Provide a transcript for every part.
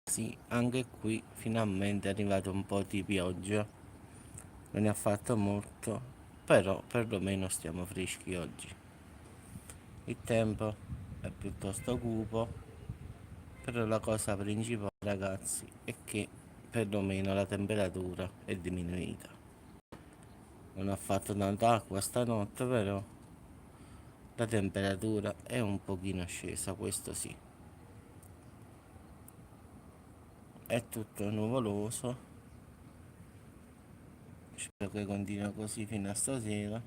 Sì, anche qui finalmente è arrivato un po' di pioggia, non ne ha fatto molto, però perlomeno stiamo freschi oggi. Il tempo è piuttosto cupo, però la cosa principale, ragazzi, è che perlomeno la temperatura è diminuita. Non ha fatto tanta acqua stanotte, però la temperatura è un pochino scesa, questo sì. È tutto nuvoloso, spero che continui così fino a stasera,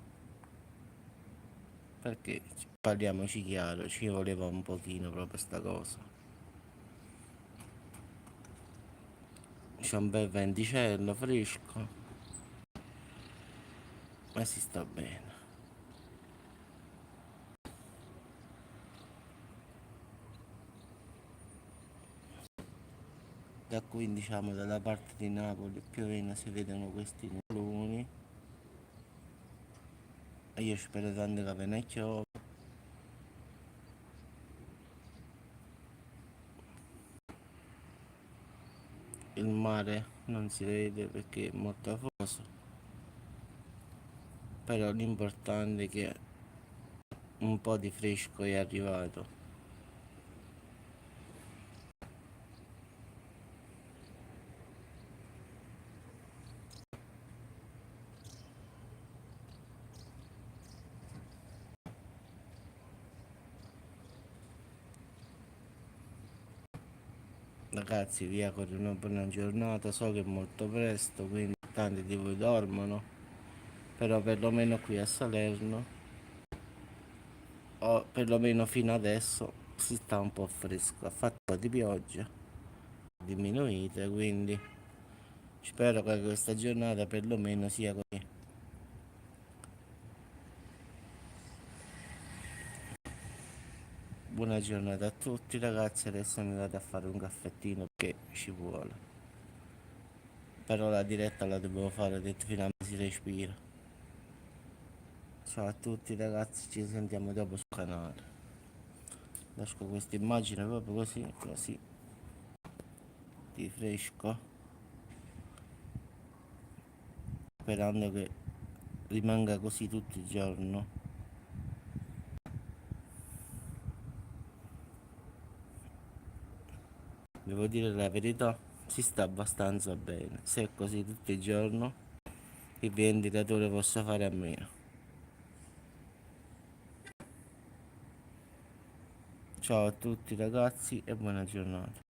perché parliamoci chiaro, ci voleva un pochino proprio sta cosa. C'è un bel venticello fresco, ma si sta bene. Da qui, diciamo, dalla parte di Napoli più o meno si vedono questi nuvoloni e io spero tanto che ve ne piova. Il mare non si vede perché è molto afoso, però l'importante è che un po' di fresco è arrivato. Ragazzi, vi auguro una buona giornata, so che è molto presto, quindi tanti di voi dormono, però perlomeno qui a Salerno, o perlomeno fino adesso, si sta un po' fresco, ha fatto un po' di pioggia, diminuite, quindi spero che questa giornata perlomeno sia così. Buona giornata a tutti ragazzi, adesso mi vado a fare un caffettino perché ci vuole. Però la diretta la devo fare, ho detto finalmente si respira. Ciao a tutti ragazzi, ci sentiamo dopo sul canale. Lascio questa immagine proprio così, così, di fresco, sperando che rimanga così tutto il giorno. Devo dire la verità, si sta abbastanza bene. Se è così tutto il giorno, il ventilatore posso fare a meno. Ciao a tutti ragazzi e buona giornata.